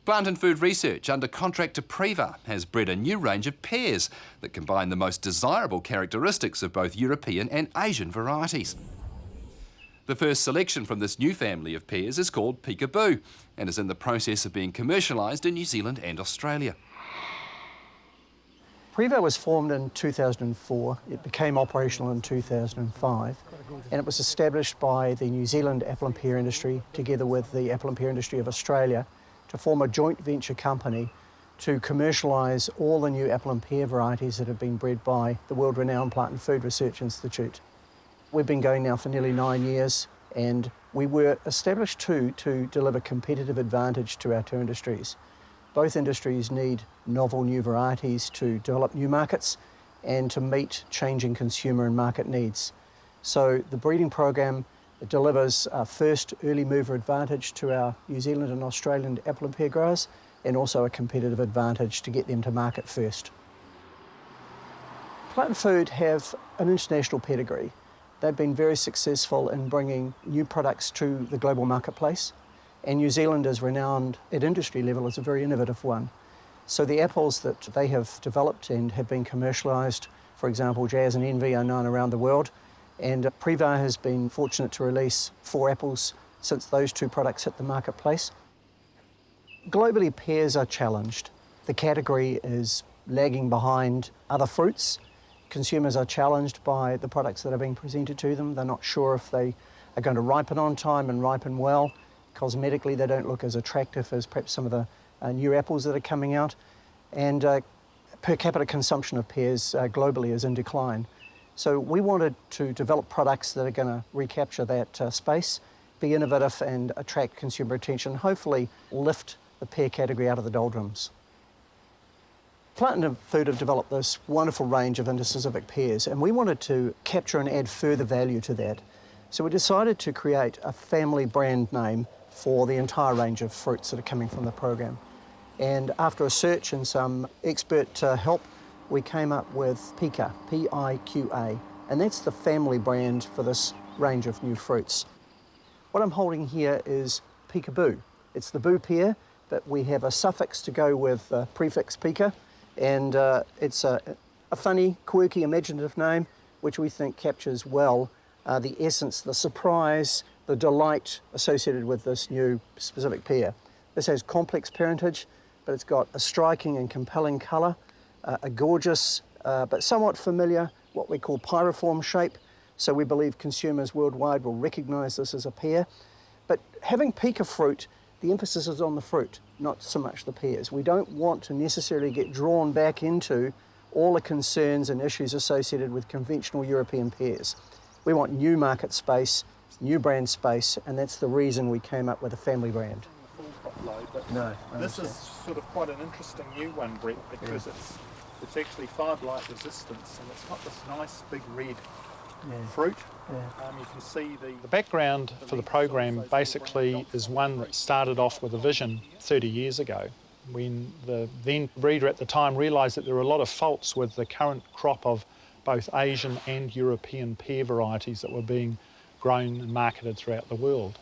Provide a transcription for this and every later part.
Plant and Food Research, under contract to Prevar, has bred a new range of pears that combine the most desirable characteristics of both European and Asian varieties. The first selection from this new family of pears is called Peekaboo and is in the process of being commercialised in New Zealand and Australia. Prevar was formed in 2004, it became operational in 2005, and it was established by the New Zealand apple and pear industry together with the apple and pear industry of Australia to form a joint venture company to commercialise all the new apple and pear varieties that have been bred by the world-renowned Plant and Food Research Institute. We've been going now for nearly 9 years, and we were established to deliver competitive advantage to our two industries. Both industries need novel new varieties to develop new markets and to meet changing consumer and market needs. So the breeding program delivers a first early mover advantage to our New Zealand and Australian apple and pear growers, and also a competitive advantage to get them to market first. Plant and Food have an international pedigree. They've been very successful in bringing new products to the global marketplace, and New Zealand is renowned at industry level as a very innovative one. So the apples that they have developed and have been commercialised, for example, Jazz and Envy, are known around the world, and Prevar has been fortunate to release 4 apples since those two products hit the marketplace. Globally, pears are challenged. The category is lagging behind other fruits. Consumers are challenged by the products that are being presented to them. They're not sure if they are going to ripen on time and ripen well. Cosmetically, they don't look as attractive as perhaps some of the new apples that are coming out. And per capita consumption of pears globally is in decline. So we wanted to develop products that are going to recapture that space, be innovative and attract consumer attention, hopefully lift the pear category out of the doldrums. Plant and Food have developed this wonderful range of interspecific pears, and we wanted to capture and add further value to that. So we decided to create a family brand name for the entire range of fruits that are coming from the program. And after a search and some expert help, we came up with Piqa, P-I-Q-A, and that's the family brand for this range of new fruits. What I'm holding here is Peekaboo. It's the boo pear, but we have a suffix to go with the prefix Piqa, and it's a funny, quirky, imaginative name, which we think captures well the essence, the surprise, the delight associated with this new specific pear. This has complex parentage, but it's got a striking and compelling colour, a gorgeous but somewhat familiar, what we call pyriform shape, so we believe consumers worldwide will recognise this as a pear. But having Piqa fruit, the emphasis is on the fruit, not so much the pears. We don't want to necessarily get drawn back into all the concerns and issues associated with conventional European pears. We want new market space, new brand space, and that's the reason we came up with a family brand. No, this is sort of quite an interesting new one, Brett, because it's actually fire blight resistance, and it's got this nice big red fruit. You can see the background for the program basically is one that started off with a vision 30 years ago, when the then breeder at the time realised that there were a lot of faults with the current crop of both Asian and European pear varieties that were being grown and marketed throughout the world.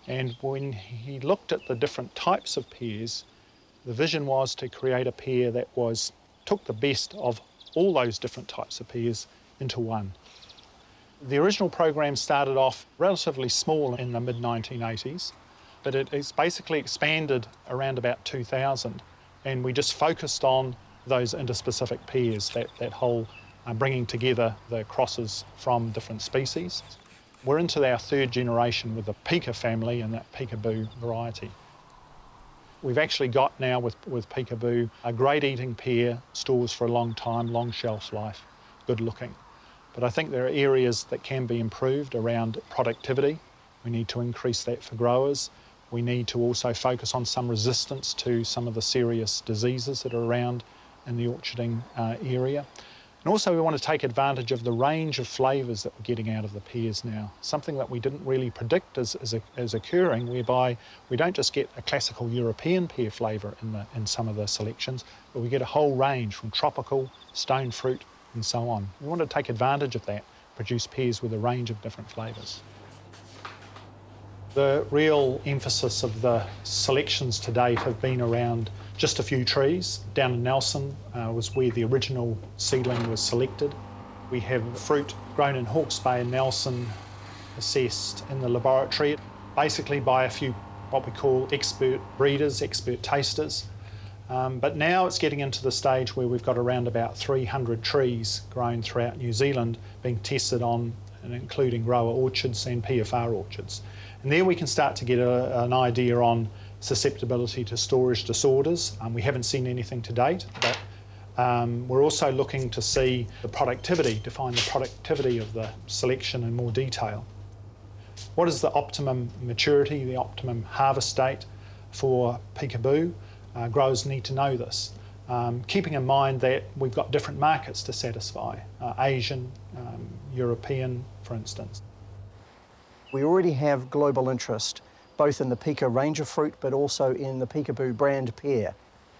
And when he looked at the different types of pears, the vision was to create a pear that took the best of all those different types of pears into one. The original program started off relatively small in the mid-1980s, but it's basically expanded around about 2000, and we just focused on those interspecific pears, that whole bringing together the crosses from different species. We're into our 3rd generation with the Piqa family and that Peekaboo variety. We've actually got now with Peekaboo a great eating pear, stores for a long time, long shelf life, good looking. But I think there are areas that can be improved around productivity. We need to increase that for growers. We need to also focus on some resistance to some of the serious diseases that are around in the orcharding area. And also we want to take advantage of the range of flavours that we're getting out of the pears now, something that we didn't really predict as occurring, whereby we don't just get a classical European pear flavour in some of the selections, but we get a whole range from tropical, stone fruit and so on. We want to take advantage of that, produce pears with a range of different flavours. The real emphasis of the selections to date have been around just a few trees. Down in Nelson was where the original seedling was selected. We have fruit grown in Hawke's Bay and Nelson assessed in the laboratory, basically by a few what we call expert breeders, expert tasters. But now it's getting into the stage where we've got around about 300 trees grown throughout New Zealand being tested on, and including grower orchards and PFR orchards. And there we can start to get an idea on susceptibility to storage disorders. We haven't seen anything to date, but we're also looking to see the productivity, define the productivity of the selection in more detail. What is the optimum maturity, the optimum harvest date for Peekaboo? Growers need to know this, keeping in mind that we've got different markets to satisfy, Asian, European, for instance. We already have global interest, both in the Pika range of fruit, but also in the Peekaboo brand pear.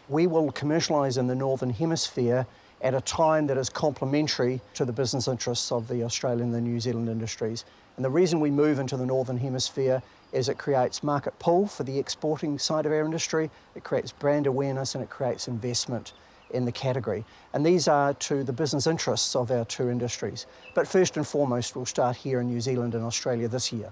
We will commercialise in the Northern Hemisphere at a time that is complementary to the business interests of the Australian and the New Zealand industries. And the reason we move into the Northern Hemisphere is it creates market pull for the exporting side of our industry, it creates brand awareness, and it creates investment in the category. And these are to the business interests of our two industries. But first and foremost, we'll start here in New Zealand and Australia this year.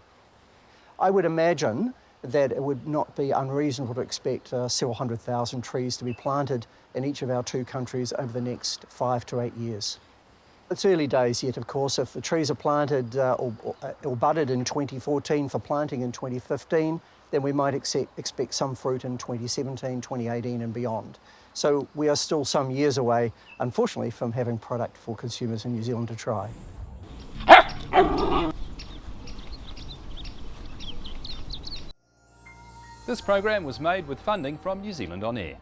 I would imagine that it would not be unreasonable to expect several 100,000 trees to be planted in each of our two countries over the next 5 to 8 years. It's early days yet, of course. If the trees are planted or budded in 2014 for planting in 2015, then we might expect some fruit in 2017, 2018 and beyond. So we are still some years away, unfortunately, from having product for consumers in New Zealand to try. This program was made with funding from New Zealand On Air.